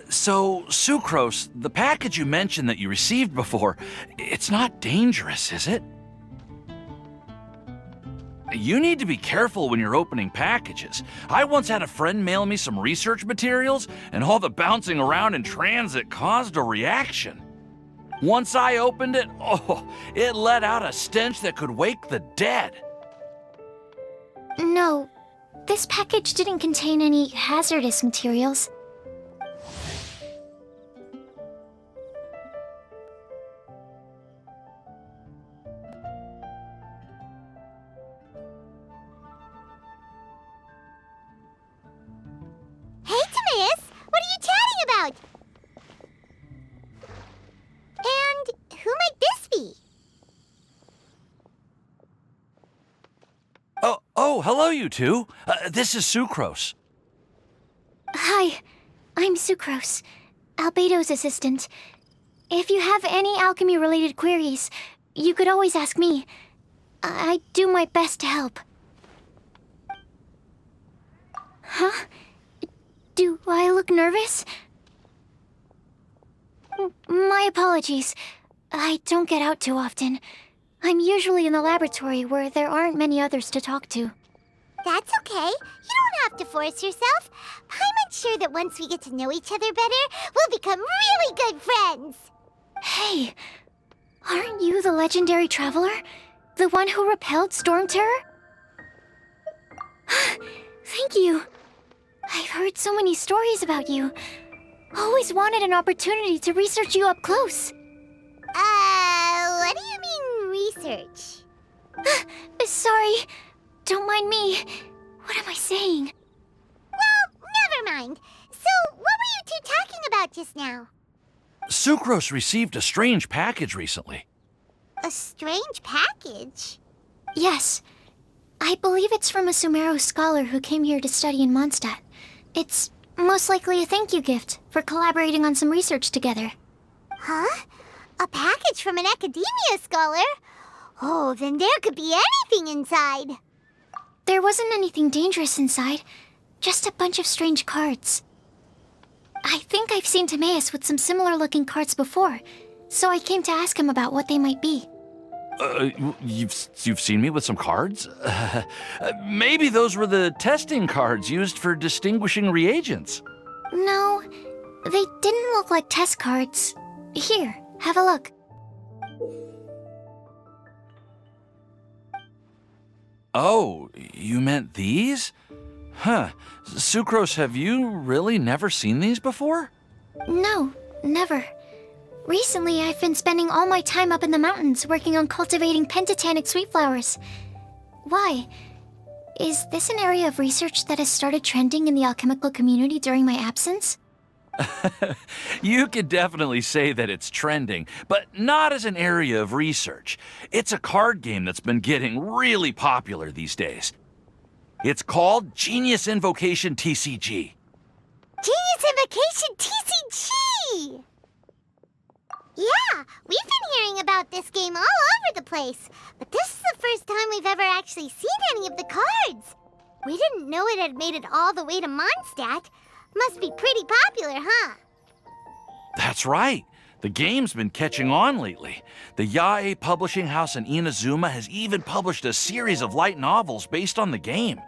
So, Sucrose, the package you mentioned that you received before, it's not dangerous, is it? You need to be careful when you're opening packages. I once had a friend mail me some research materials, and all the bouncing around in transit caused a reaction. Once I opened it, it let out a stench that could wake the dead. No, this package didn't contain any hazardous materials. Hey, Timaeus! What are you chatting about? And who might this be? Oh, hello, you two. This is Sucrose. Hi, I'm Sucrose, Albedo's assistant. If you have any alchemy-related queries, you could always ask me. I do my best to help. Huh? Do I look nervous? My apologies. I don't get out too often. I'm usually in the laboratory where there aren't many others to talk to. That's okay. You don't have to force yourself. I'm sure that once we get to know each other better, we'll become really good friends. Hey, aren't you the legendary traveler? The one who repelled Storm Terror? Thank you. I've heard so many stories about you. Always wanted an opportunity to research you up close. What do you mean, research? Sorry. Don't mind me. What am I saying? Well, never mind. So, what were you two talking about just now? Sucrose received a strange package recently. A strange package? Yes. I believe it's from a Sumeru scholar who came here to study in Mondstadt. It's most likely a thank you gift for collaborating on some research together. Huh? A package from an academia scholar? Oh, then there could be anything inside. There wasn't anything dangerous inside, just a bunch of strange cards. I think I've seen Timaeus with some similar-looking cards before, so I came to ask him about what they might be. You've seen me with some cards? Maybe those were the testing cards used for distinguishing reagents. No, they didn't look like test cards. Here, have a look. Oh, you meant these? Huh. Sucrose, have you really never seen these before? No, never. Recently, I've been spending all my time up in the mountains working on cultivating pentatonic sweet flowers. Why? Is this an area of research that has started trending in the alchemical community during my absence? You could definitely say that it's trending, but not as an area of research. It's a card game that's been getting really popular these days. It's called Genius Invocation TCG. Genius Invocation TCG! Yeah, we've been hearing about this game all over the place, but this is the first time we've ever actually seen any of the cards. We didn't know it had made it all the way to Mondstadt. Must be pretty popular, huh? That's right. The game's been catching on lately. The Yae publishing house in Inazuma has even published a series of light novels based on the game.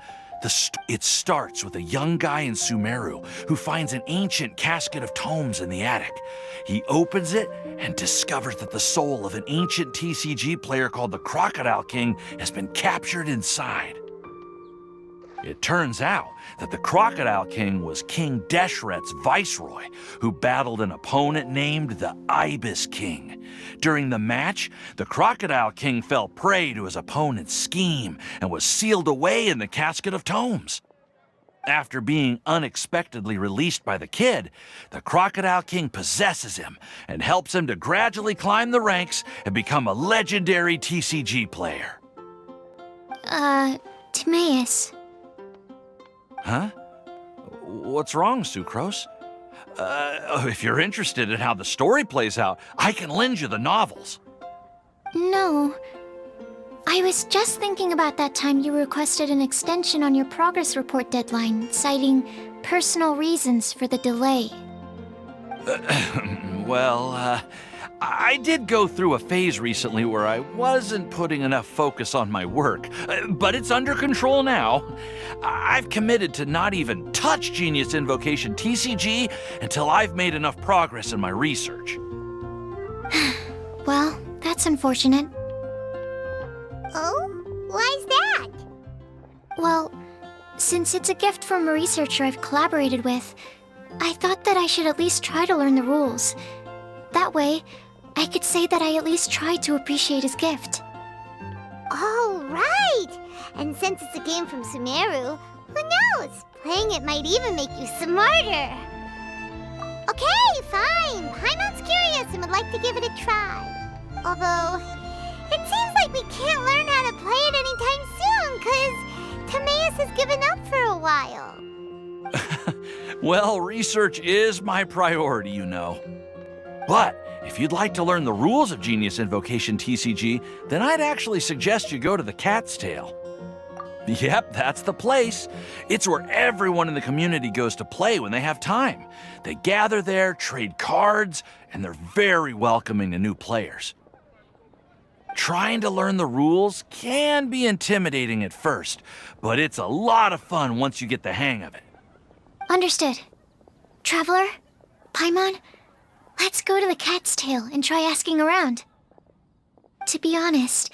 It starts with a young guy in Sumeru who finds an ancient casket of tomes in the attic. He opens it and discovers that the soul of an ancient TCG player called the Crocodile King has been captured inside. It turns out that the Crocodile King was King Deshret's viceroy, who battled an opponent named the Ibis King. During the match, the Crocodile King fell prey to his opponent's scheme and was sealed away in the casket of tomes. After being unexpectedly released by the kid, the Crocodile King possesses him and helps him to gradually climb the ranks and become a legendary TCG player. Timaeus. Huh? What's wrong, Sucrose? If you're interested in how the story plays out, I can lend you the novels. No. I was just thinking about that time you requested an extension on your progress report deadline, citing personal reasons for the delay. Well, I did go through a phase recently where I wasn't putting enough focus on my work, but it's under control now. I've committed to not even touch Genius Invocation TCG until I've made enough progress in my research. Well, that's unfortunate. Oh? Why's that? Well, since it's a gift from a researcher I've collaborated with, I thought that I should at least try to learn the rules. That way, I could say that I at least tried to appreciate his gift. Oh, right! And since it's a game from Sumeru, who knows? Playing it might even make you smarter. Okay, fine. Paimon's curious and would like to give it a try. Although, it seems like we can't learn how to play it anytime soon, because Timaeus has given up for a while. Well, research is my priority, you know. But if you'd like to learn the rules of Genius Invocation TCG, then I'd actually suggest you go to the Cat's Tail. Yep, that's the place. It's where everyone in the community goes to play when they have time. They gather there, trade cards, and they're very welcoming to new players. Trying to learn the rules can be intimidating at first, but it's a lot of fun once you get the hang of it. Understood. Traveler? Paimon? Let's go to the Cat's Tail and try asking around. To be honest,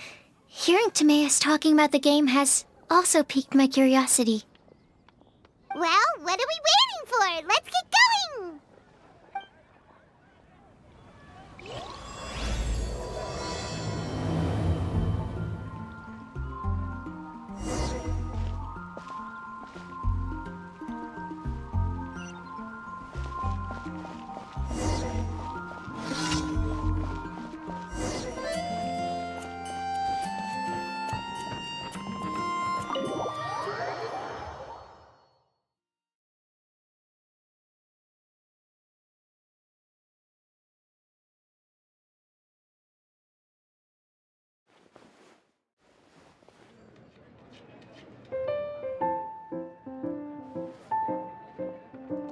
hearing Timaeus talking about the game has also piqued my curiosity. Well, what are we waiting for? Let's get going!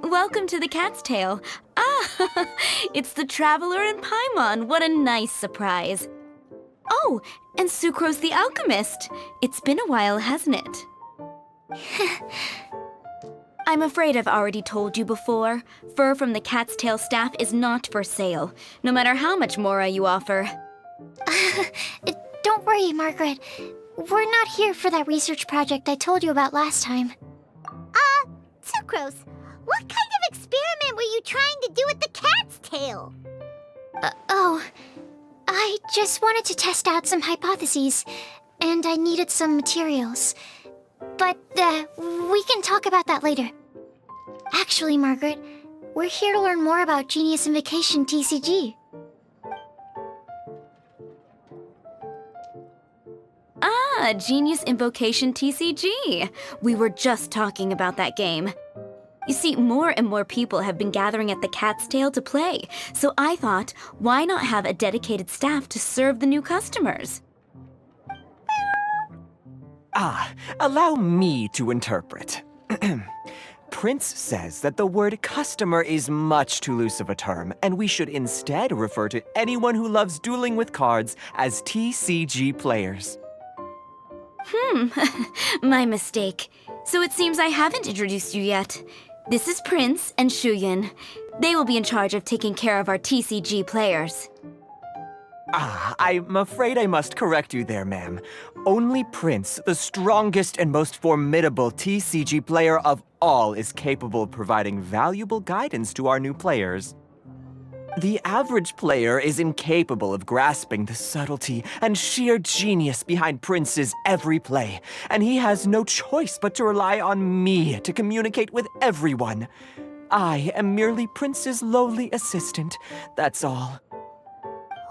Welcome to the Cat's Tail. Ah, it's the Traveler and Paimon. What a nice surprise. Oh, and Sucrose the Alchemist. It's been a while, hasn't it? I'm afraid I've already told you before. Fur from the Cat's Tail staff is not for sale, no matter how much Mora you offer. Don't worry, Margaret. We're not here for that research project I told you about last time. Sucrose, what kind of experiment were you trying to do with the cat's tail? I just wanted to test out some hypotheses, and I needed some materials. But, we can talk about that later. Actually, Margaret, we're here to learn more about Genius Invocation TCG. Ah, Genius Invocation TCG. We were just talking about that game. You see, more and more people have been gathering at the Cat's Tail to play, so I thought, why not have a dedicated staff to serve the new customers? Allow me to interpret. Prince says that the word customer is much too loose of a term, and we should instead refer to anyone who loves dueling with cards as TCG players. My mistake. So it seems I haven't introduced you yet. This is Prince and Shuyan. They will be in charge of taking care of our TCG players. I'm afraid I must correct you there, ma'am. Only Prince, the strongest and most formidable TCG player of all, is capable of providing valuable guidance to our new players. The average player is incapable of grasping the subtlety and sheer genius behind Prince's every play, and he has no choice but to rely on me to communicate with everyone. I am merely Prince's lowly assistant, that's all.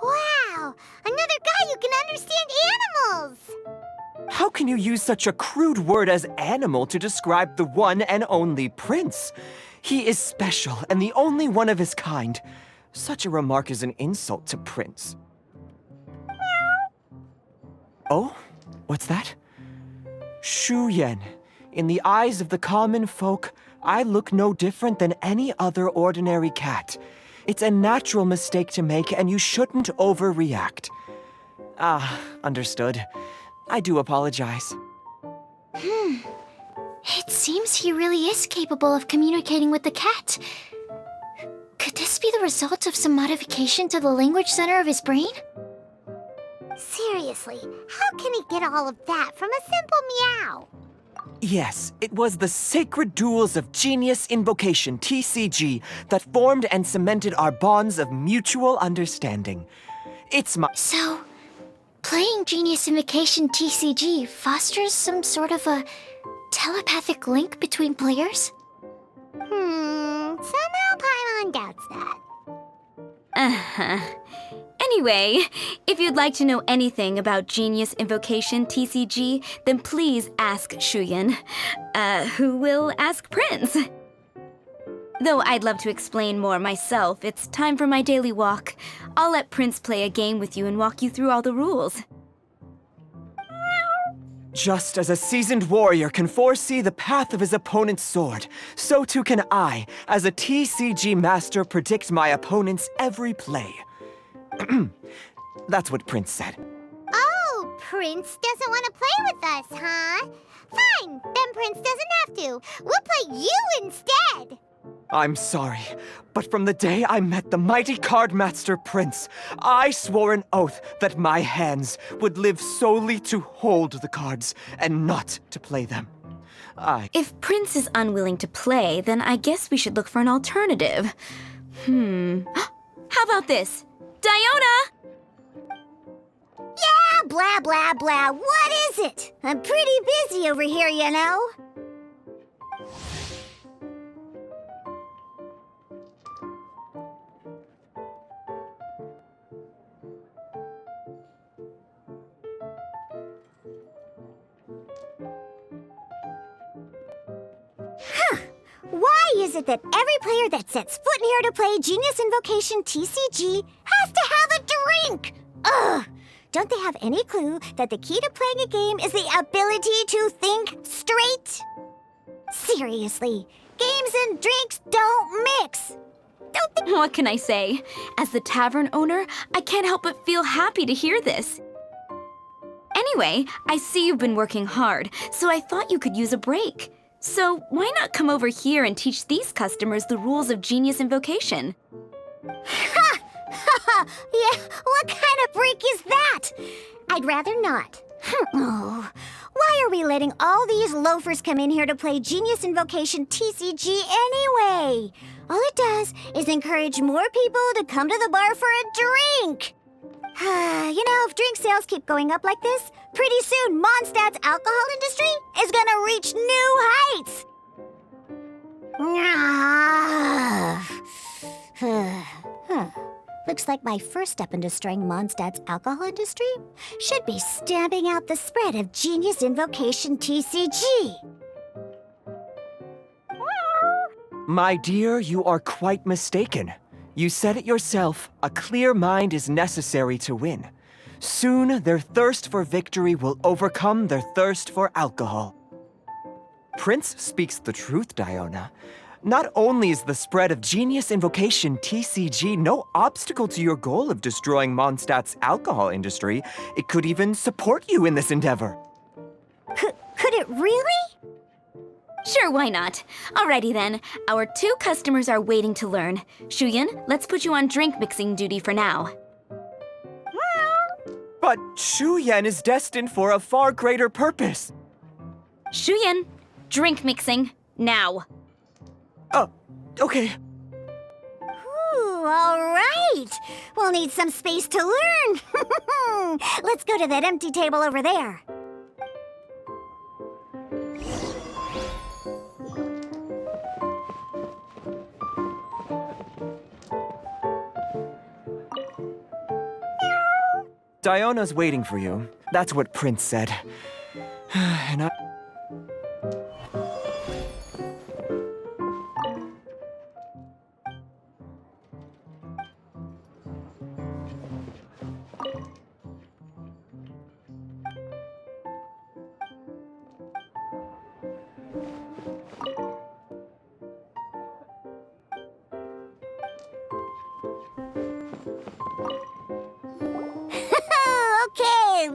Wow! Another guy who can understand animals! How can you use such a crude word as animal to describe the one and only Prince? He is special and the only one of his kind. Such a remark is an insult to Prince. Oh? What's that? Shuyan. In the eyes of the common folk, I look no different than any other ordinary cat. It's a natural mistake to make, and you shouldn't overreact. Ah, understood. I do apologize. It seems he really is capable of communicating with the cat. Could this be the result of some modification to the language center of his brain? Seriously, how can he get all of that from a simple meow? Yes, it was the sacred duels of Genius Invocation, TCG, that formed and cemented our bonds of mutual understanding. It's my... So, playing Genius Invocation TCG fosters some sort of a telepathic link between players? Somehow Paimon doubts that. Uh-huh. Anyway, if you'd like to know anything about Genius Invocation TCG, then please ask Shuyan, who will ask Prince. Though I'd love to explain more myself, it's time for my daily walk. I'll let Prince play a game with you and walk you through all the rules. Just as a seasoned warrior can foresee the path of his opponent's sword, so too can I, as a TCG master, predict my opponent's every play. That's what Prince said. Oh, Prince doesn't want to play with us, huh? Fine, then Prince doesn't have to. We'll play you instead. I'm sorry, but from the day I met the mighty card master Prince, I swore an oath that my hands would live solely to hold the cards and not to play them. If Prince is unwilling to play, then I guess we should look for an alternative. How about this? Diona! Yeah, blah, blah, blah. What is it? I'm pretty busy over here, you know. Why is it that every player that sets foot in here to play Genius Invocation TCG has to have a drink? Ugh! Don't they have any clue that the key to playing a game is the ability to think straight? Seriously, games and drinks don't mix. Don't they? What can I say? As the tavern owner, I can't help but feel happy to hear this. Anyway, I see you've been working hard, so I thought you could use a break. So why not come over here and teach these customers the rules of Genius Invocation? Ha! Yeah, what kind of break is that? I'd rather not. Oh, why are we letting all these loafers come in here to play Genius Invocation TCG anyway? All it does is encourage more people to come to the bar for a drink. You know, if drink sales keep going up like this, pretty soon Mondstadt's alcohol industry is gonna reach new heights. Looks like my first step in destroying Mondstadt's alcohol industry should be stamping out the spread of Genius Invocation TCG. My dear, you are quite mistaken. You said it yourself, a clear mind is necessary to win. Soon, their thirst for victory will overcome their thirst for alcohol. Prince speaks the truth, Diona. Not only is the spread of Genius Invocation TCG no obstacle to your goal of destroying Mondstadt's alcohol industry, it could even support you in this endeavor. Could it really? Sure, why not? Alrighty then, our 2 customers are waiting to learn. Shuyan, let's put you on drink mixing duty for now. But Shuyan is destined for a far greater purpose. Shuyan, drink mixing, now. Okay. Ooh, all right. We'll need some space to learn. Let's go to that empty table over there. Diona's waiting for you. That's what Prince said. And I...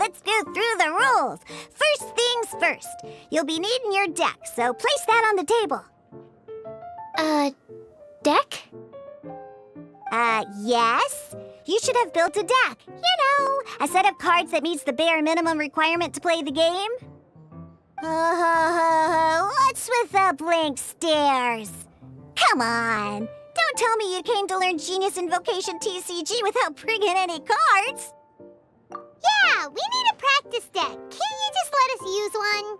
let's go through the rules. First things first. You'll be needing your deck, so place that on the table. Deck? Yes. You should have built a deck. You know, a set of cards that meets the bare minimum requirement to play the game. What's with the blank stares? Come on. Don't tell me you came to learn Genius Invocation TCG without bringing any cards. Yeah, we need a practice deck. Can't you just let us use one?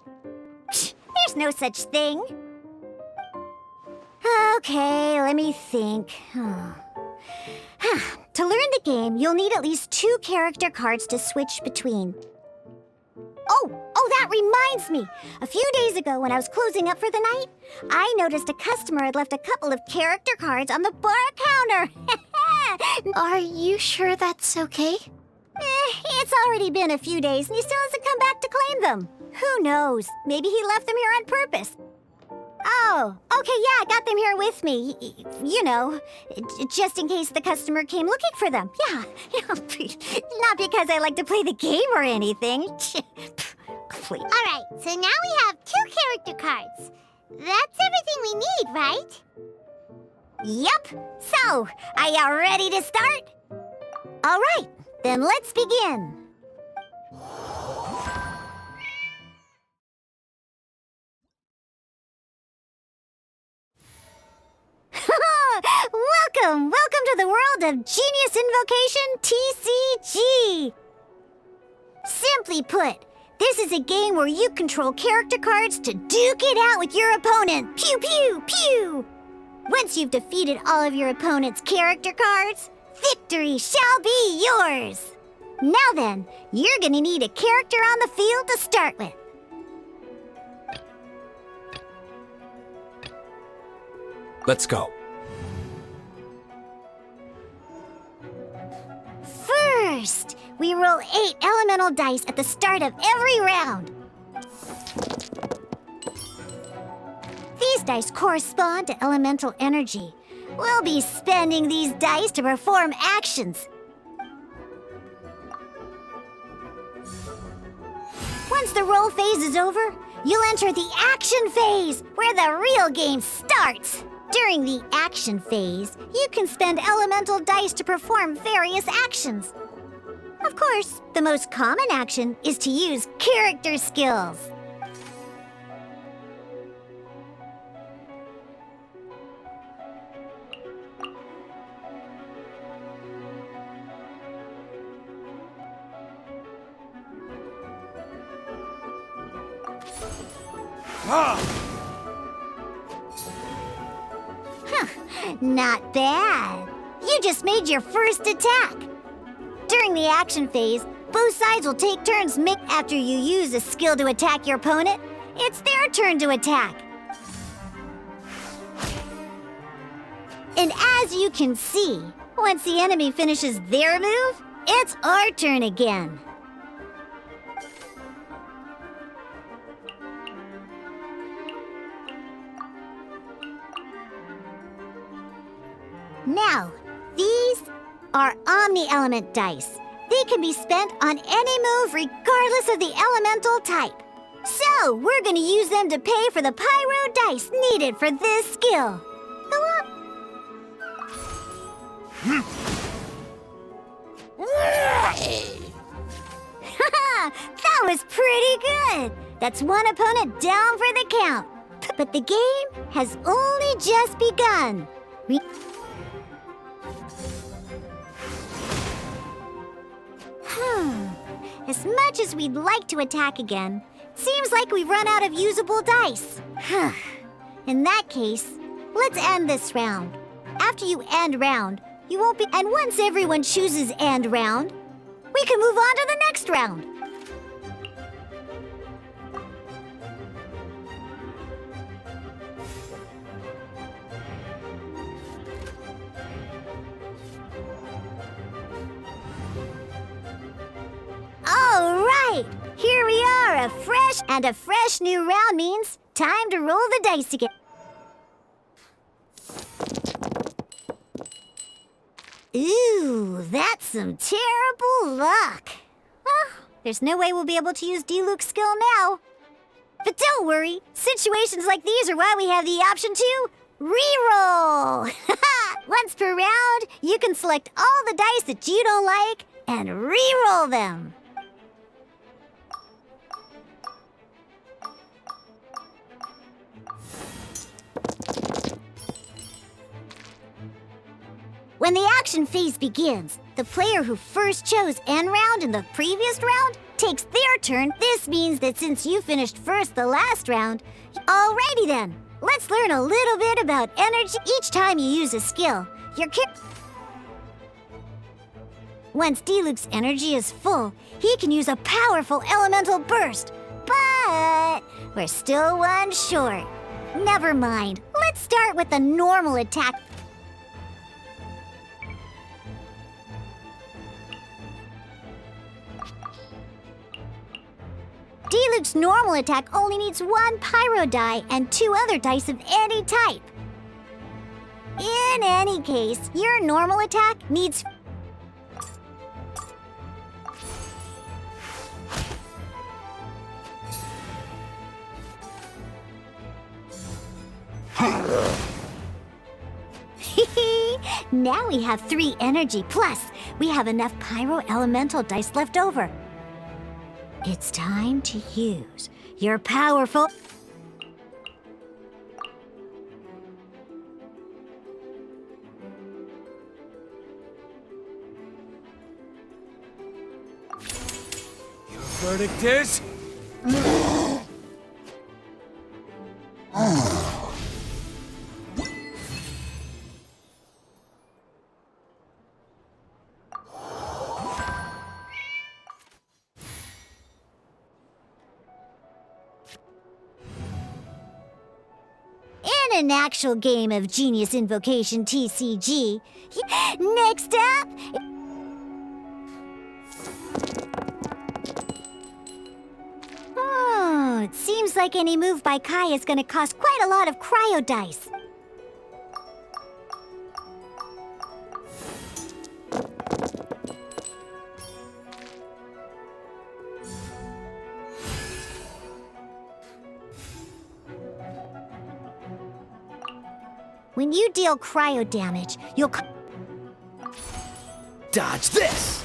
Psh, there's no such thing. Okay, let me think. To learn the game, you'll need at least 2 character cards to switch between. Oh, that reminds me. A few days ago when I was closing up for the night, I noticed a customer had left a couple of character cards on the bar counter. Are you sure that's okay? It's already been a few days and he still hasn't come back to claim them. Who knows? Maybe he left them here on purpose. Oh, okay, yeah, I got them here with me. You know, just in case the customer came looking for them. Yeah, not because I like to play the game or anything. Please. All right, so now we have 2 character cards. That's everything we need, right? Yep. So, are you ready to start? All right, then let's begin. Welcome to the world of Genius Invocation TCG! Simply put, this is a game where you control character cards to duke it out with your opponent. Pew, pew, pew! Once you've defeated all of your opponent's character cards, victory shall be yours! Now then, you're gonna need a character on the field to start with. Let's go. First, we roll 8 elemental dice at the start of every round. These dice correspond to elemental energy. We'll be spending these dice to perform actions. Once the roll phase is over, you'll enter the action phase, where the real game starts. During the action phase, you can spend elemental dice to perform various actions. Of course, the most common action is to use character skills. Not bad. You just made your first attack. During the action phase, both sides will take turns after you use a skill to attack your opponent. It's their turn to attack. And as you can see, once the enemy finishes their move, it's our turn again. Now, these are omni-element dice. They can be spent on any move regardless of the elemental type. So, we're gonna use them to pay for the pyro dice needed for this skill. Go up. That was pretty good. That's one opponent down for the count. But the game has only just begun. As much as we'd like to attack again, seems like we've run out of usable dice. In that case, let's end this round. After you end round, you won't be... And once everyone chooses end round, we can move on to the next round. All right, here we are, a fresh new round means time to roll the dice again. Ooh, that's some terrible luck. There's no way we'll be able to use D-Luke's skill now. But don't worry, situations like these are why we have the option to reroll. Once per round, you can select all the dice that you don't like and reroll them. When the action phase begins, the player who first chose end round in the previous round takes their turn. This means that since you finished first the last round, alrighty then, let's learn a little bit about energy each time you use a skill. Once D-Luke's energy is full, he can use a powerful elemental burst. But we're still one short. Never mind, let's start with the normal attack. D-Luke's normal attack only needs 1 pyro die and 2 other dice of any type. In any case, your normal attack needs... Now we have 3 energy, plus we have enough pyro elemental dice left over. It's time to use your powerful... Your verdict is... An actual game of Genius Invocation TCG. Next up... Oh, it seems like any move by Kai is gonna cost quite a lot of cryo dice. When you deal cryo damage, you'll... Dodge this!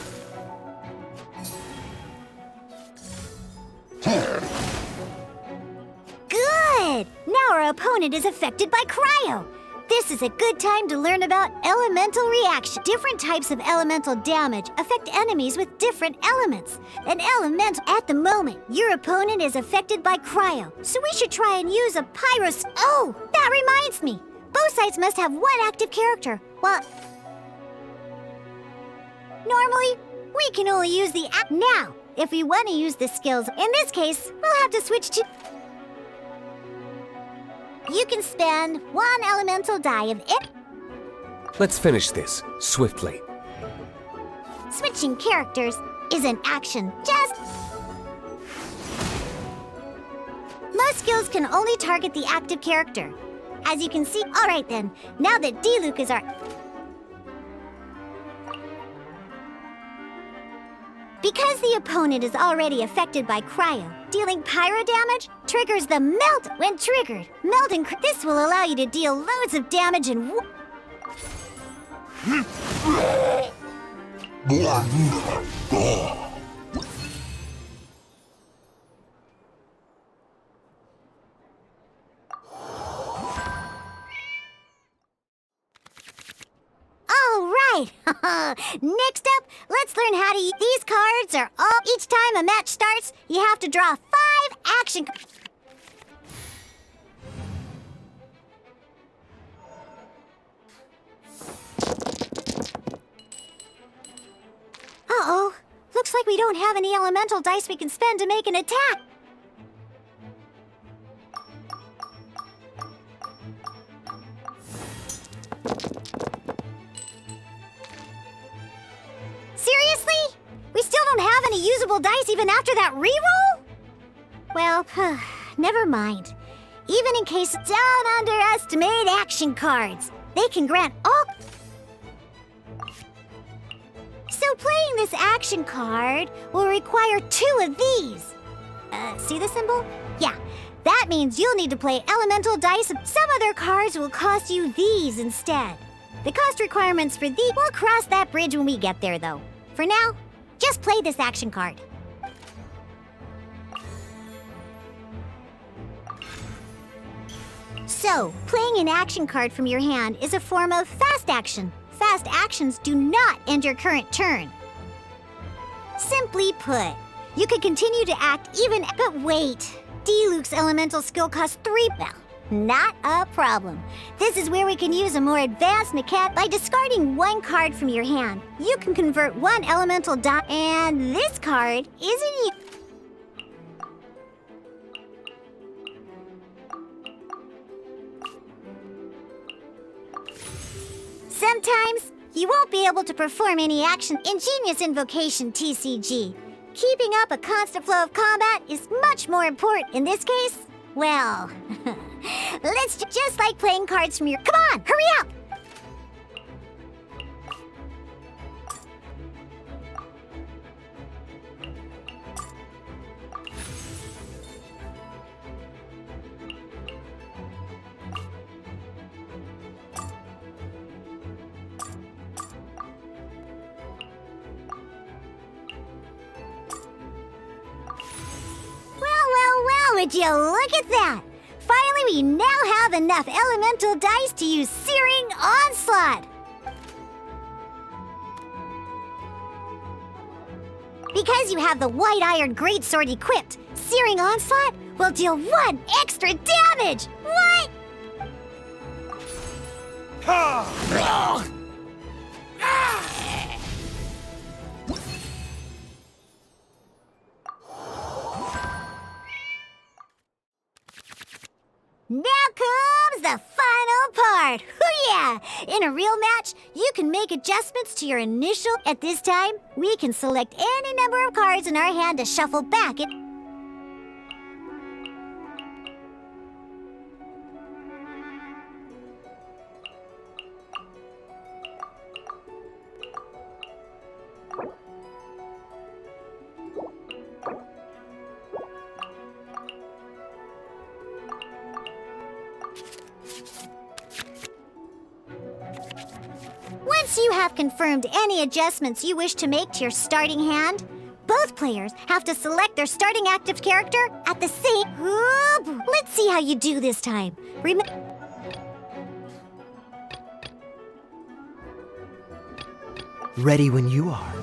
Good! Now our opponent is affected by cryo. This is a good time to learn about elemental reaction. Different types of elemental damage affect enemies with different elements. An elemental... At the moment, your opponent is affected by cryo, so we should try and use a pyro... Oh, that reminds me! Both sides must have 1 active character, while... Normally, we can only use the app. Now, if we want to use the skills, in this case, we'll have to switch to... You can spend 1 elemental die of it. Let's finish this, swiftly. Switching characters is an action, just... Most skills can only target the active character. As you can see, alright then, now that D-Luke is our... Because the opponent is already affected by cryo, dealing pyro damage triggers the melt when triggered. Melting... This will allow you to deal loads of damage in... Next up, let's learn how to use these cards. Are all each time a match starts, you have to draw 5 action. Uh-oh. Looks like we don't have any elemental dice we can spend to make an attack. Seriously? We still don't have any usable dice even after that reroll? Well, never mind. Even in case, don't underestimate action cards. They can grant all... So playing this action card will require 2 of these. See the symbol? Yeah, that means you'll need to play elemental dice. Some other cards will cost you these instead. The cost requirements for these, we'll cross that bridge when we get there though. For now, just play this action card. So, playing an action card from your hand is a form of fast action. Fast actions do not end your current turn. Simply put, you can continue to act even, but wait. Diluc's elemental skill costs 3 bell. Not a problem. This is where we can use a more advanced mechanic. By discarding 1 card from your hand, you can convert 1 elemental die, and this card isn't Sometimes, you won't be able to perform any action. Ingenious Invocation, TCG. Keeping up a constant flow of combat is much more important. In this case, well, let's just like playing cards from your... Come on, hurry up! Would you look at that? Finally, we now have enough elemental dice to use Searing Onslaught. Because you have the White Iron Greatsword equipped, Searing Onslaught will deal 1 extra damage. What? Now comes the final part! Hoo-yeah! In a real match, you can make adjustments to your initial... At this time, we can select any number of cards in our hand to shuffle back it. Once you have confirmed any adjustments you wish to make to your starting hand, both players have to select their starting active character at the same... Let's see how you do this time. Ready when you are.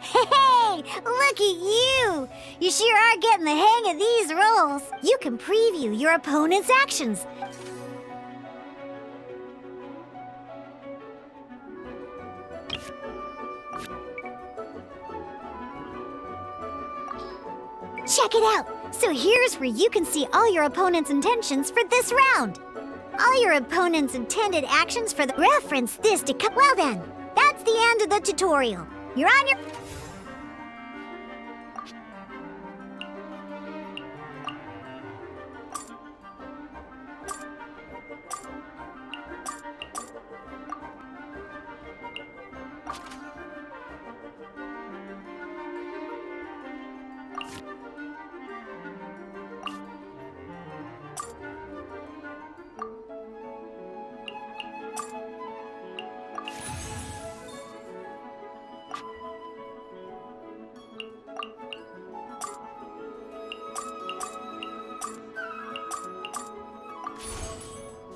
Hey, look at you! You sure are getting the hang of these rolls. You can preview your opponent's actions. Check it out! So here's where you can see all your opponent's intentions for this round. All your opponent's intended actions for the... Reference this to... Well then, that's the end of the tutorial. You're on your...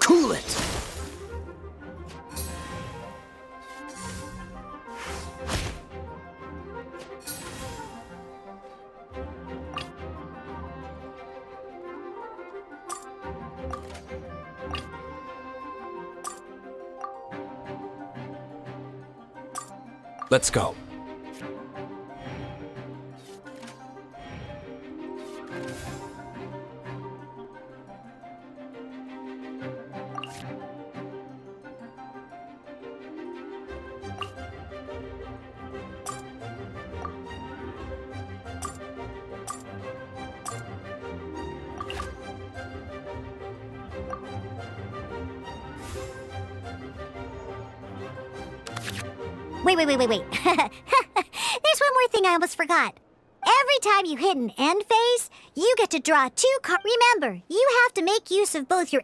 Cool it! Let's go. Wait. There's one more thing I almost forgot. Every time you hit an end phase, you get to draw 2 cards. Remember, you have to make use of both your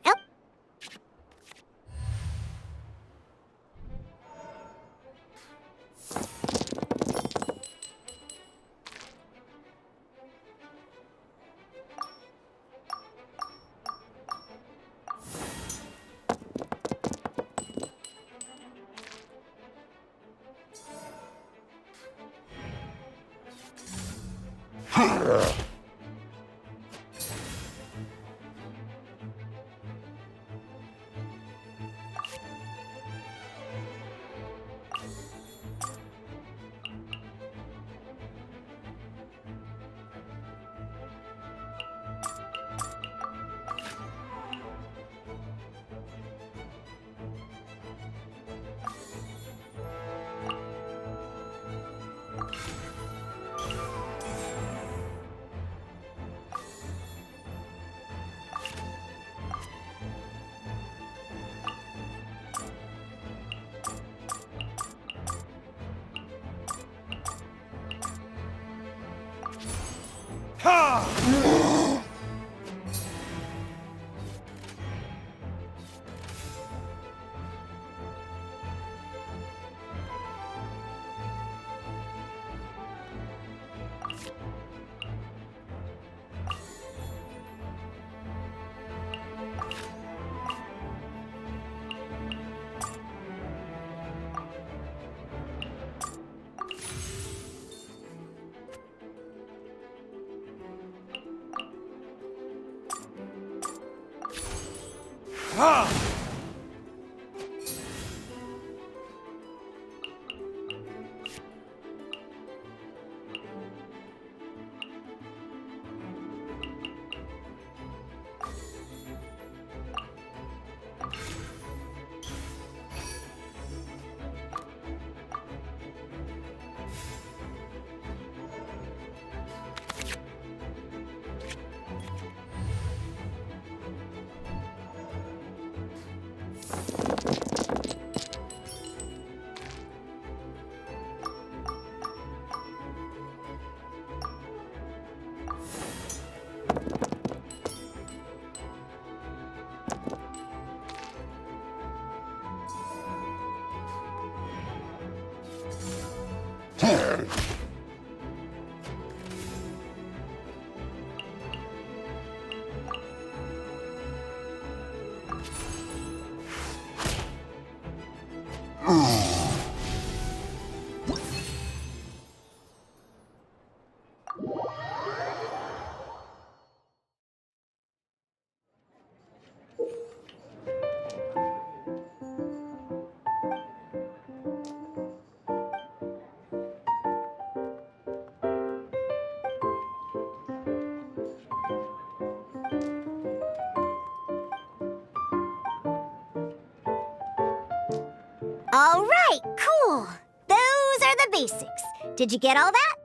All right, cool. Those are the basics. Did you get all that?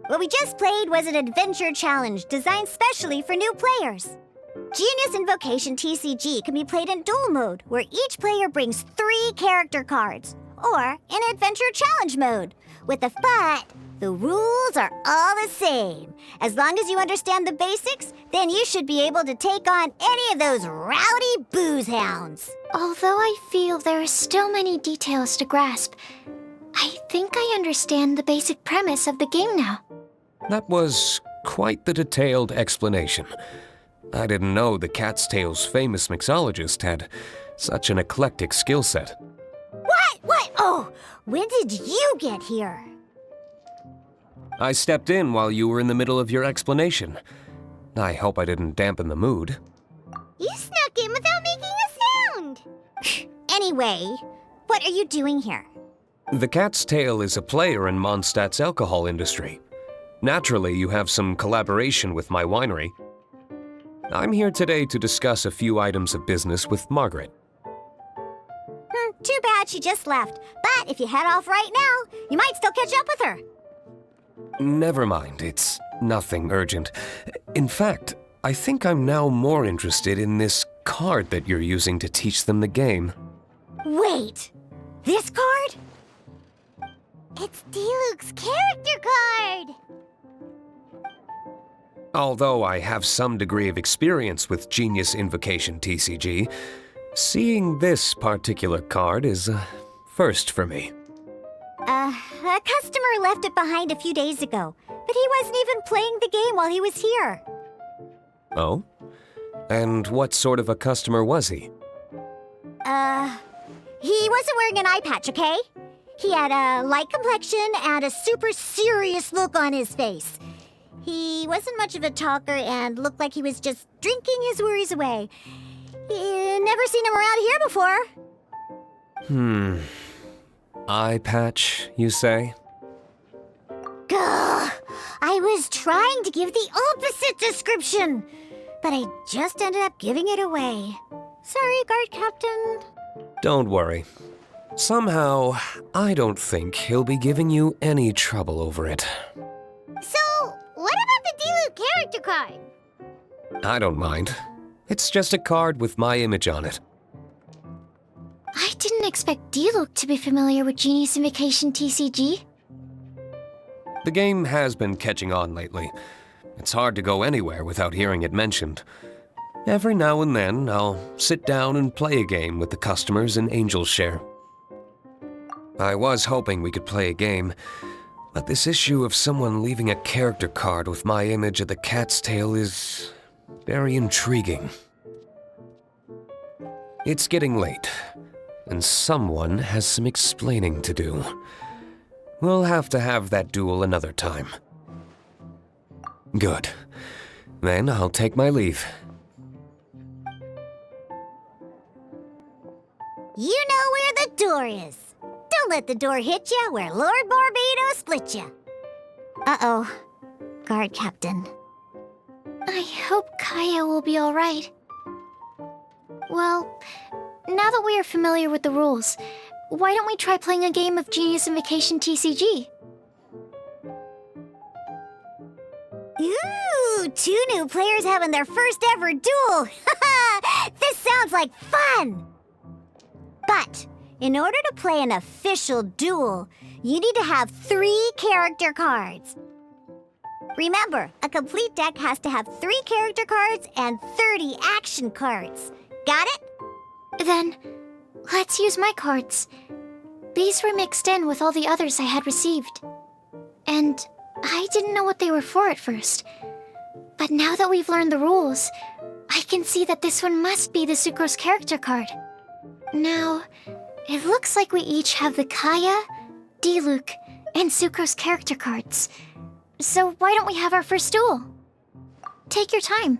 What we just played was an adventure challenge designed specially for new players. Genius Invocation TCG can be played in duel mode, where each player brings 3 character cards, or in adventure challenge mode, but the rules are all the same. As long as you understand the basics, then you should be able to take on any of those rowdy booze hounds. Although I feel there are still many details to grasp, I think I understand the basic premise of the game now. That was quite the detailed explanation. I didn't know the Cat's Tail's famous mixologist had such an eclectic skill set. What? Oh, when did you get here? I stepped in while you were in the middle of your explanation. I hope I didn't dampen the mood. You snuck in without making a sound. Anyway, what are you doing here? The Cat's Tail is a player in Mondstadt's alcohol industry. Naturally, you have some collaboration with my winery. I'm here today to discuss a few items of business with Margaret. Too bad she just left. But if you head off right now, you might still catch up with her. Never mind, it's nothing urgent. In fact, I think I'm now more interested in this card that you're using to teach them the game. Wait, this card? It's Diluc's character card! Although I have some degree of experience with Genius Invocation TCG, seeing this particular card is a first for me. A customer left it behind a few days ago, but he wasn't even playing the game while he was here. Oh? And what sort of a customer was he? He wasn't wearing an eye patch, okay? He had a light complexion and a super serious look on his face. He wasn't much of a talker and looked like he was just drinking his worries away. Never seen him around here before. Eye patch, you say? Gah! I was trying to give the opposite description, but I just ended up giving it away. Sorry, guard captain. Don't worry. Somehow, I don't think he'll be giving you any trouble over it. So, what about the Diluc character card? I don't mind. It's just a card with my image on it. I didn't expect Diluc to be familiar with Genius Invocation TCG. The game has been catching on lately. It's hard to go anywhere without hearing it mentioned. Every now and then, I'll sit down and play a game with the customers in Angel's Share. I was hoping we could play a game, but this issue of someone leaving a character card with my image at the cat's tail is very intriguing. It's getting late, and someone has some explaining to do. We'll have to have that duel another time. Good. Then I'll take my leave. You know where the door is. Don't let the door hit ya where Lord Barbados split ya. Uh-oh. Guard captain. I hope Kaya will be alright. Well, now that we are familiar with the rules, why don't we try playing a game of Genius Invocation TCG? Ooh, 2 new players having their first ever duel. This sounds like fun! But in order to play an official duel, you need to have 3 character cards. Remember, a complete deck has to have 3 character cards and 30 action cards. Got it? Then, let's use my cards. These were mixed in with all the others I had received. And I didn't know what they were for at first. But now that we've learned the rules, I can see that this one must be the Sucrose character card. Now, it looks like we each have the Kaya, Diluc, and Sucrose character cards. So why don't we have our first duel? Take your time.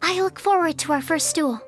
I look forward to our first duel.